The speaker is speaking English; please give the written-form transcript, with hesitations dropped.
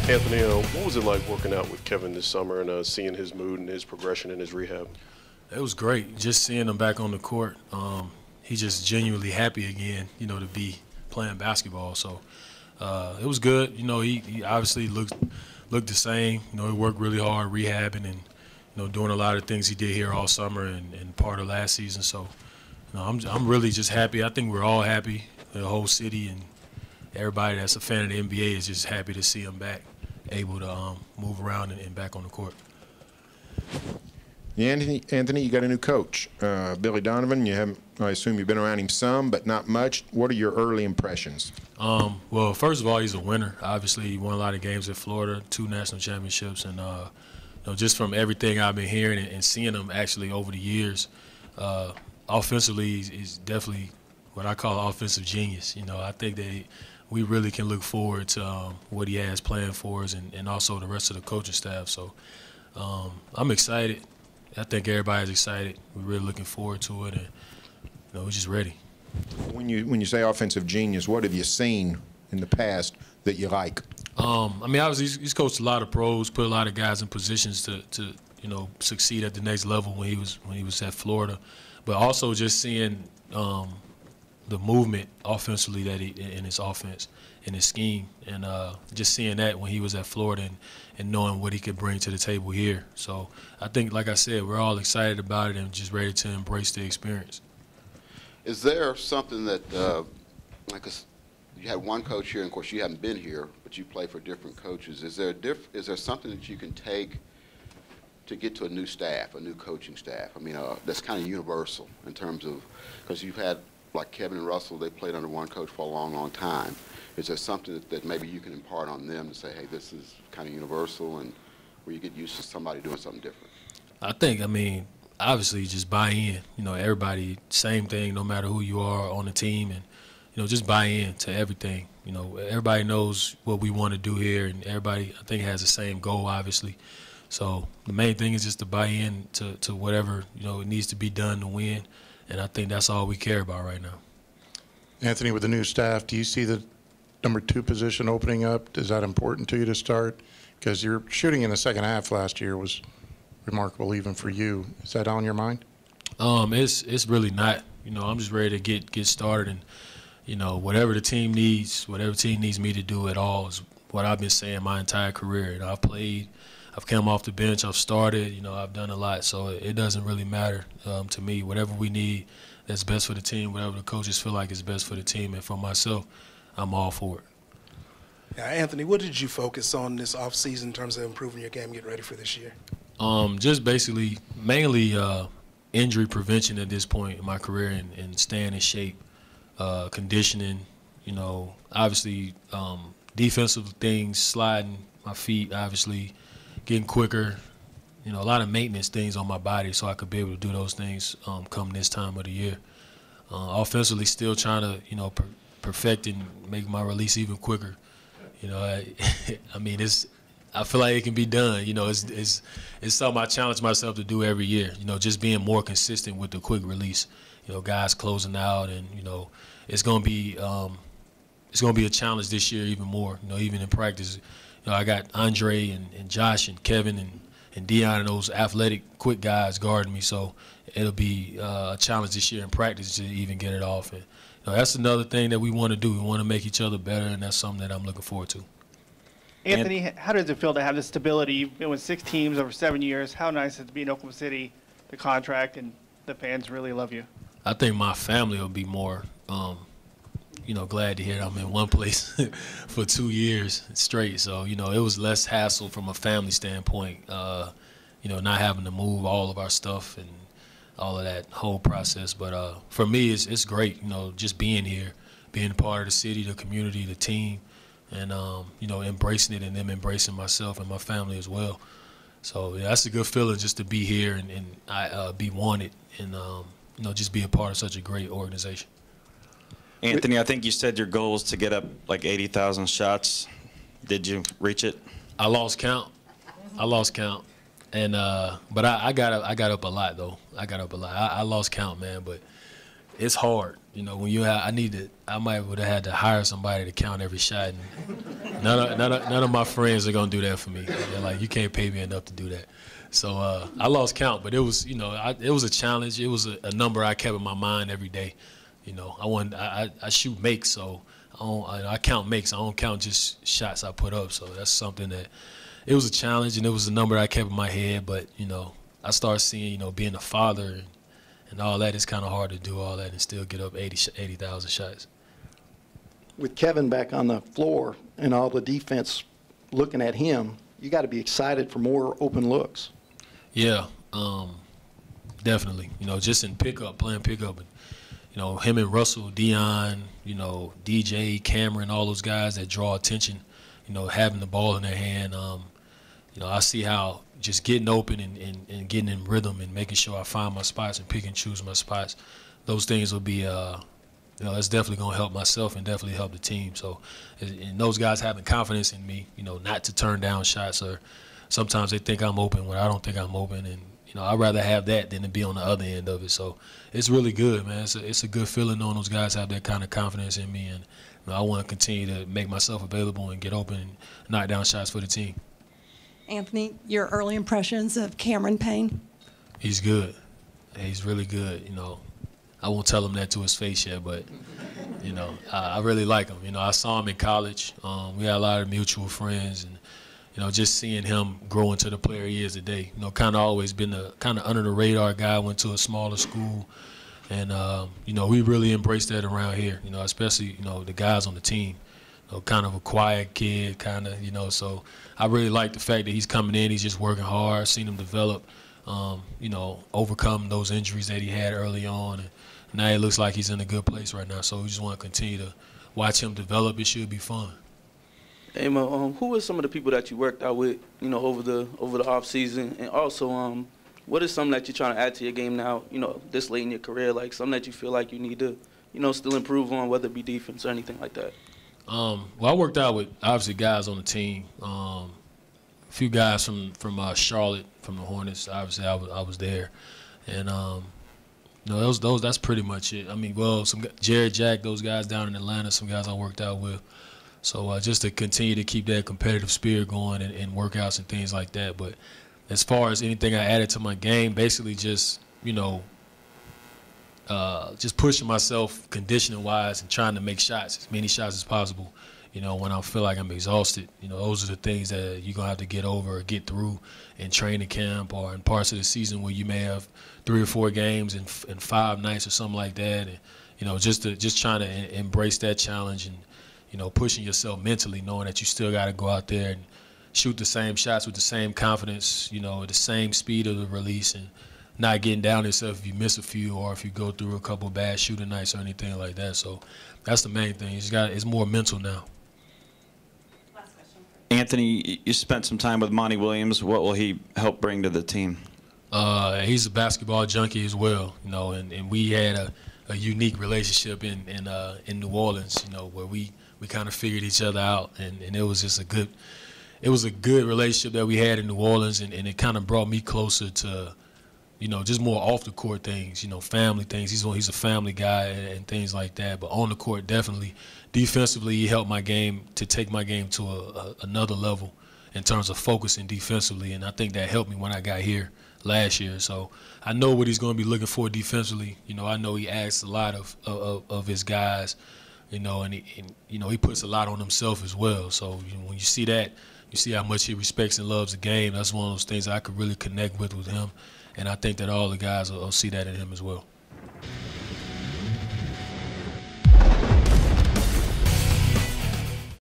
Anthony, what was it like working out with Kevin this summer and seeing his mood and his progression in his rehab? It was great, just seeing him back on the court. He's just genuinely happy again, to be playing basketball. So it was good. He obviously looked the same. He worked really hard rehabbing and doing a lot of things he did here all summer and part of last season. So I'm really just happy. I think we're all happy. The whole city and everybody that's a fan of the NBA is just happy to see him back, able to move around and back on the court. Yeah, Anthony, you got a new coach, Billy Donovan. I assume you've been around him some, but not much. What are your early impressions? Well, first of all, he's a winner. Obviously, he won a lot of games at Florida, 2 national championships, and just from everything I've been hearing and seeing him actually over the years, offensively, he's definitely what I call offensive genius. I think that we really can look forward to what he has planned for us and also the rest of the coaching staff. So I'm excited. I think everybody's excited. We're really looking forward to it, and we're just ready. When you say offensive genius, what have you seen in the past that you like? Obviously he's coached a lot of pros, put a lot of guys in positions to succeed at the next level when he was at Florida, but also just seeing the movement offensively that in his offense, in his scheme, and just seeing that when he was at Florida and knowing what he could bring to the table here. So I think, like I said, we're all excited about it and just ready to embrace the experience. Is there something that, you had one coach here, and of course you haven't been here, but you play for different coaches. Is there something that you can take to get to a new staff, a new coaching staff? That's kind of universal in terms of, because you've had, like Kevin and Russell, they played under one coach for a long, long time. Is there something that maybe you can impart on them to say, hey, this is kind of universal, and where you get used to somebody doing something different? I think, obviously just buy in. Everybody, same thing, no matter who you are on the team, and, just buy in to everything. Everybody knows what we want to do here, and everybody, I think, has the same goal, obviously. So the main thing is just to buy in to whatever, it needs to be done to win, and I think that's all we care about right now. Anthony, with the new staff, do you see the number 2 position opening up? Is that important to you to start? Because your shooting in the second half last year was remarkable even for you. Is that on your mind? It's really not. I'm just ready to get started, and whatever the team needs, whatever the team needs me to do at all is what I've been saying my entire career. I've played, I've come off the bench, I've started, I've done a lot, so it doesn't really matter to me. Whatever we need that's best for the team, whatever the coaches feel like is best for the team, and for myself, I'm all for it. Yeah, Anthony, what did you focus on this offseason in terms of improving your game, getting ready for this year? Just basically, mainly injury prevention at this point in my career and staying in shape, conditioning, obviously defensive things, sliding my feet, obviously getting quicker, a lot of maintenance things on my body so I could be able to do those things come this time of the year. Offensively, still trying to, perfect and make my release even quicker. I feel like it can be done. It's something I challenge myself to do every year. Just being more consistent with the quick release. Guys closing out, and it's gonna be a challenge this year even more. Even in practice, I got Andre and Josh and Kevin and Dion and those athletic, quick guys guarding me. So it'll be a challenge this year in practice to even get it off. And that's another thing that we want to do. We want to make each other better, and that's something that I'm looking forward to. Anthony, how does it feel to have the stability? You've been with 6 teams over 7 years. How nice is it to be in Oklahoma City, the contract, and the fans really love you? I think my family will be more, glad to hear that I'm in one place for 2 years straight. So, it was less hassle from a family standpoint, not having to move all of our stuff and all of that whole process. But for me, it's great, just being here, being a part of the city, the community, the team, and, embracing it and them embracing myself and my family as well. So, yeah, that's a good feeling just to be here and be wanted and, just be a part of such a great organization. Anthony, I think you said your goal was to get up like 80,000 shots. Did you reach it? I lost count. And but I got up a lot though. I got up a lot. I lost count, man. But it's hard. You know, when I might would have had to hire somebody to count every shot. And none of my friends are gonna do that for me. They're like, you can't pay me enough to do that. So I lost count, but it was, it was a challenge. It was a number I kept in my mind every day. You know, I shoot makes, so I count makes. I don't count just shots I put up. So that's something that it was a challenge, and it was a number I kept in my head. But I started seeing, being a father and all that, it's kind of hard to do all that and still get up 80,000 shots. With Kevin back on the floor and all the defense looking at him, you got to be excited for more open looks. Yeah, definitely. Just in playing pickup, and him and Russell, Dion, DJ, Cameron, all those guys that draw attention. Having the ball in their hand. I see how just getting open and getting in rhythm and making sure I find my spots and pick and choose my spots. Those things will be, that's definitely going to help myself and definitely help the team. So, and those guys having confidence in me, not to turn down shots, or sometimes they think I'm open when I don't think I'm open. And, I'd rather have that than to be on the other end of it. So it's really good, man. It's a good feeling knowing those guys have that kind of confidence in me. And I want to continue to make myself available and get open and knock down shots for the team. Anthony, your early impressions of Cameron Payne? He's good. He's really good. I won't tell him that to his face yet, but, I really like him. I saw him in college. We had a lot of mutual friends, and, just seeing him grow into the player he is today. Kind of always been a kind of under the radar guy, went to a smaller school. And, we really embraced that around here, especially, the guys on the team. Kind of a quiet kid, kind of, so I really like the fact that he's coming in, he's just working hard, seen him develop, overcome those injuries that he had early on. And now it looks like he's in a good place right now, so we just want to continue to watch him develop. It should be fun. Hey, Mo, who are some of the people that you worked out with, over the off season, and also, what is something that you're trying to add to your game now, this late in your career, like something that you feel like you need to, still improve on, whether it be defense or anything like that? Well, I worked out with obviously guys on the team. A few guys from Charlotte, from the Hornets. Obviously, I was there, and that's pretty much it. I mean, well, Jared Jack, those guys down in Atlanta, some guys I worked out with. So just to continue to keep that competitive spirit going and workouts and things like that. But as far as anything I added to my game, basically just just pushing myself conditioning-wise and trying to make shots, as many shots as possible, when I feel like I'm exhausted. Those are the things that you're going to have to get over or get through in training camp or in parts of the season where you may have 3 or 4 games in 5 nights or something like that. And, just trying to embrace that challenge and, pushing yourself mentally, knowing that you still got to go out there and shoot the same shots with the same confidence, the same speed of the release, and not getting down on yourself if you miss a few or if you go through a couple bad shooting nights or anything like that. So that's the main thing. It's more mental now. Last question. Anthony, you spent some time with Monty Williams. What will he help bring to the team? He's a basketball junkie as well, and we had a unique relationship in New Orleans, where we kind of figured each other out, and it was just a good relationship that we had in New Orleans, and it kind of brought me closer to, just more off the court things, family things. He's a family guy and things like that. But on the court, definitely, defensively, he helped my game to take my game to another level in terms of focusing defensively, and I think that helped me when I got here last year. So I know what he's going to be looking for defensively. I know he asks a lot of his guys, and he puts a lot on himself as well. So when you see that, you see how much he respects and loves the game. That's one of those things I could really connect with him. And I think that all the guys will see that in him as well.